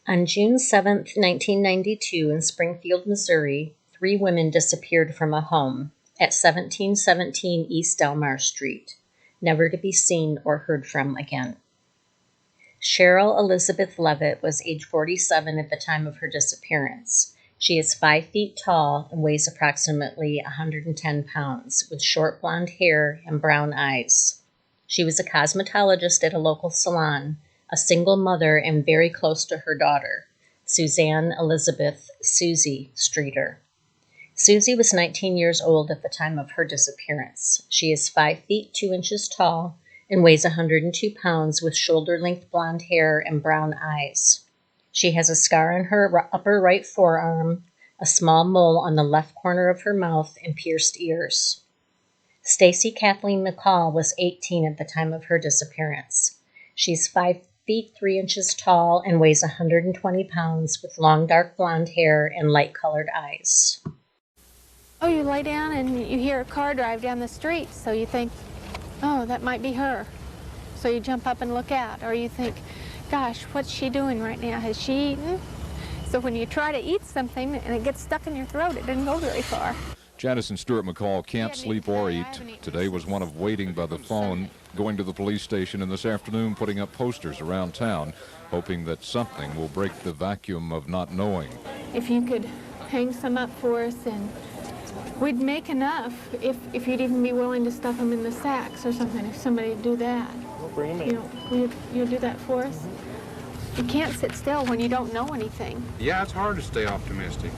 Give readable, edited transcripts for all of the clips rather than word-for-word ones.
On June 7, 1992, in Springfield, Missouri, 3 women disappeared from a home at 1717 East Delmar Street, never to be seen or heard from again. Cheryl Elizabeth Levitt was age 47 at the time of her disappearance. She is 5 feet tall and weighs approximately 110 pounds, with short blonde hair and brown eyes. She was a cosmetologist at a local salon, a single mother, and very close to her daughter, Suzanne Elizabeth Susie Streeter. Susie was 19 years old at the time of her disappearance. She is 5 feet 2 inches tall and weighs 102 pounds, with shoulder-length blonde hair and brown eyes. She has a scar on her upper right forearm, a small mole on the left corner of her mouth, and pierced ears. Stacy Kathleen McCall was 18 at the time of her disappearance. She's 5 feet 3 inches tall and weighs 120 pounds, with long dark blonde hair and light-colored eyes. Oh, you lay down and you hear a car drive down the street, so you think, oh, that might be her. So you jump up and look out, or you think, gosh, what's she doing right now? Has she eaten? So when you try to eat something and it gets stuck in your throat, it didn't go very far. Janice and Stuart McCall can't sleep or eat. Today was one of waiting by the phone, going to the police station, and this afternoon putting up posters around town, hoping that something will break the vacuum of not knowing. If you could hang some up for us, and we'd make enough if you'd even be willing to stuff them in the sacks or something, if somebody would do that. We'll bring them in. You'll do that for us? You can't sit still when you don't know anything. Yeah, it's hard to stay optimistic,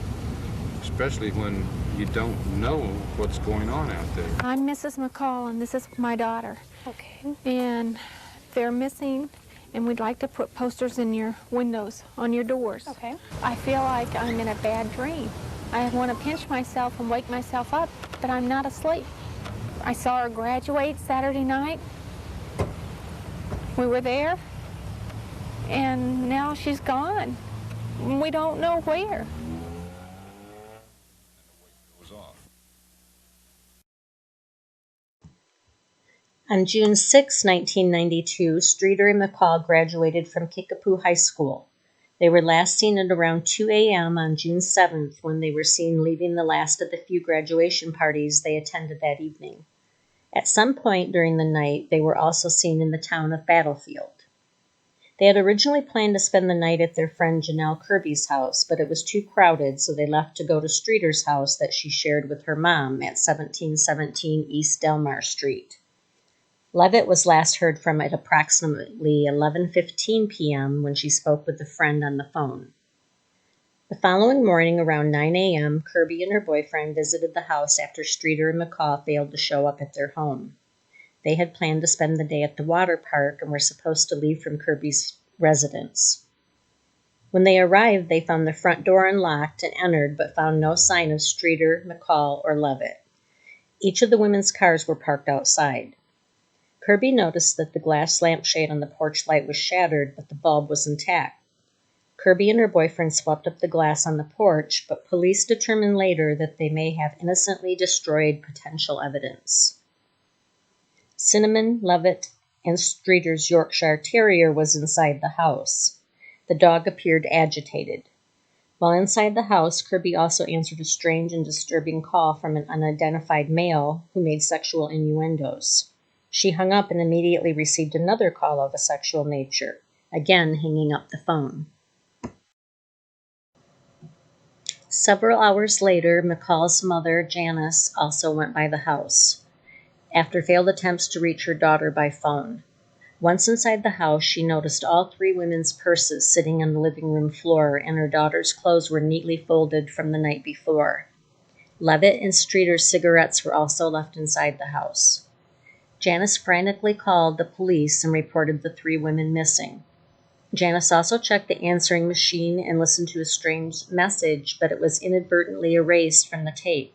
especially when you don't know what's going on out there. I'm Mrs. McCall, and this is my daughter. Okay. And they're missing, and we'd like to put posters in your windows, on your doors. Okay. I feel like I'm in a bad dream. I want to pinch myself and wake myself up, but I'm not asleep. I saw her graduate Saturday night. We were there, and now she's gone. We don't know where. On June 6, 1992, Streeter and McCall graduated from Kickapoo High School. They were last seen at around 2 a.m. on June 7th, when they were seen leaving the last of the few graduation parties they attended that evening. At some point during the night, they were also seen in the town of Battlefield. They had originally planned to spend the night at their friend Janelle Kirby's house, but it was too crowded, so they left to go to Streeter's house that she shared with her mom at 1717 East Delmar Street. Levitt was last heard from at approximately 11:15 p.m. when she spoke with a friend on the phone. The following morning, around 9 a.m., Kirby and her boyfriend visited the house after Streeter and McCall failed to show up at their home. They had planned to spend the day at the water park and were supposed to leave from Kirby's residence. When they arrived, they found the front door unlocked and entered, but found no sign of Streeter, McCall, or Levitt. Each of the women's cars were parked outside. Kirby noticed that the glass lampshade on the porch light was shattered, but the bulb was intact. Kirby and her boyfriend swept up the glass on the porch, but police determined later that they may have innocently destroyed potential evidence. Cinnamon, Levitt, and Streeter's Yorkshire Terrier was inside the house. The dog appeared agitated. While inside the house, Kirby also answered a strange and disturbing call from an unidentified male who made sexual innuendos. She hung up and immediately received another call of a sexual nature, again hanging up the phone. Several hours later, McCall's mother, Janice, also went by the house, after failed attempts to reach her daughter by phone. Once inside the house, she noticed all 3 women's purses sitting on the living room floor, and her daughter's clothes were neatly folded from the night before. Levitt and Streeter's cigarettes were also left inside the house. Janice frantically called the police and reported the 3 women missing. Janice also checked the answering machine and listened to a strange message, but it was inadvertently erased from the tape.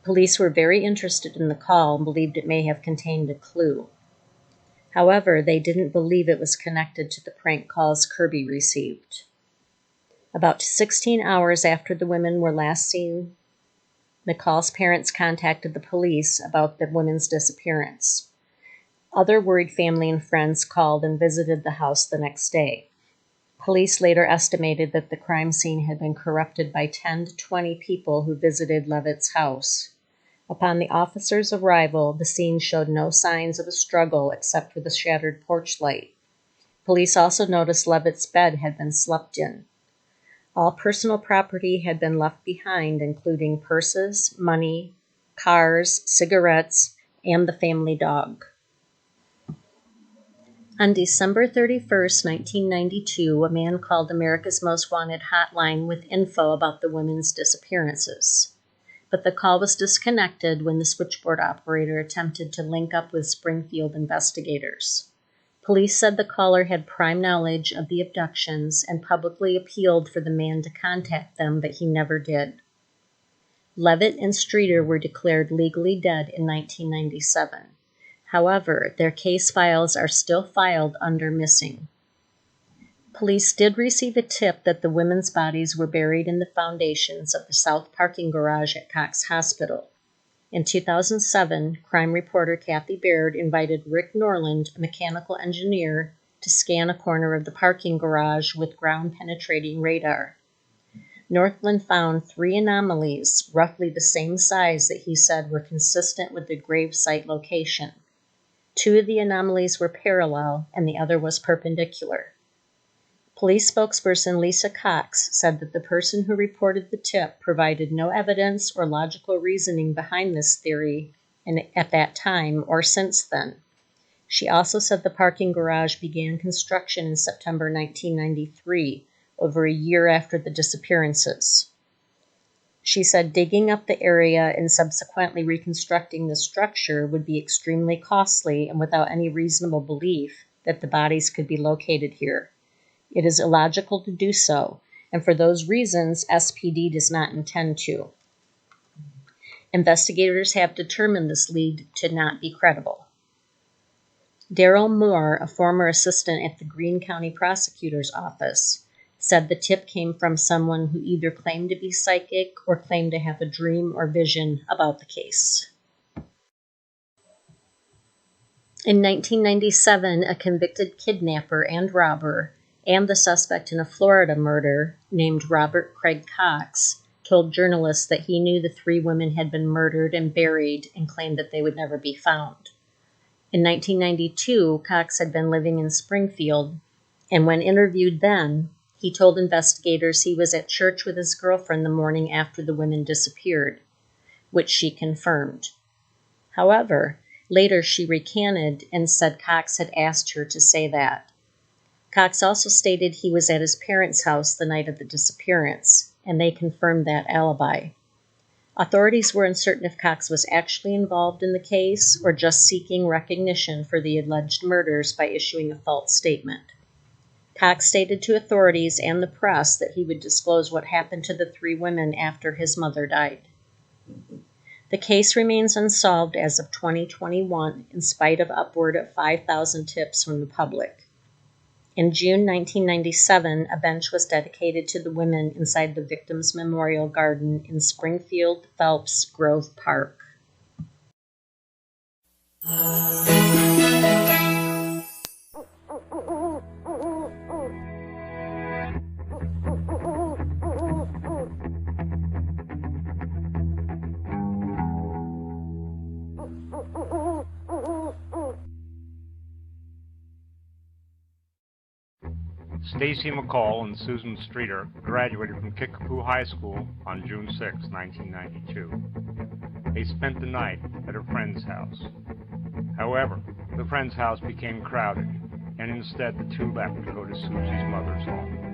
Police were very interested in the call and believed it may have contained a clue. However, they didn't believe it was connected to the prank calls Kirby received. About 16 hours after the women were last seen, McCall's parents contacted the police about the women's disappearance. Other worried family and friends called and visited the house the next day. Police later estimated that the crime scene had been corrupted by 10 to 20 people who visited Levitt's house. Upon the officers' arrival, the scene showed no signs of a struggle except for the shattered porch light. Police also noticed Levitt's bed had been slept in. All personal property had been left behind, including purses, money, cars, cigarettes, and the family dog. On December 31st, 1992, a man called America's Most Wanted hotline with info about the women's disappearances. But the call was disconnected when the switchboard operator attempted to link up with Springfield investigators. Police said the caller had prime knowledge of the abductions and publicly appealed for the man to contact them, but he never did. Levitt and Streeter were declared legally dead in 1997. However, their case files are still filed under missing. Police did receive a tip that the women's bodies were buried in the foundations of the south parking garage at Cox Hospital. In 2007, crime reporter Kathy Baird invited Rick Norland, a mechanical engineer, to scan a corner of the parking garage with ground-penetrating radar. Northland found 3 anomalies, roughly the same size that he said were consistent with the grave site location. 2 of the anomalies were parallel, and the other was perpendicular. Police spokesperson Lisa Cox said that the person who reported the tip provided no evidence or logical reasoning behind this theory at that time or since then. She also said the parking garage began construction in September 1993, over a year after the disappearances. She said digging up the area and subsequently reconstructing the structure would be extremely costly and without any reasonable belief that the bodies could be located here. It is illogical to do so, and for those reasons, SPD does not intend to. Investigators have determined this lead to not be credible. Daryl Moore, a former assistant at the Greene County Prosecutor's Office, said the tip came from someone who either claimed to be psychic or claimed to have a dream or vision about the case. In 1997, a convicted kidnapper and robber and the suspect in a Florida murder named Robert Craig Cox told journalists that he knew the 3 women had been murdered and buried and claimed that they would never be found. In 1992, Cox had been living in Springfield, and when interviewed then, he told investigators he was at church with his girlfriend the morning after the women disappeared, which she confirmed. However, later she recanted and said Cox had asked her to say that. Cox also stated he was at his parents' house the night of the disappearance, and they confirmed that alibi. Authorities were uncertain if Cox was actually involved in the case or just seeking recognition for the alleged murders by issuing a false statement. Cox stated to authorities and the press that he would disclose what happened to the 3 women after his mother died. The case remains unsolved as of 2021 in spite of upward of 5,000 tips from the public. In June 1997, a bench was dedicated to the women inside the Victims' Memorial Garden in Springfield Phelps Grove Park. Stacy McCall and Susan Streeter graduated from Kickapoo High School on June 6, 1992. They spent the night at a friend's house. However, the friend's house became crowded, and instead the 2 left to go to Susie's mother's home.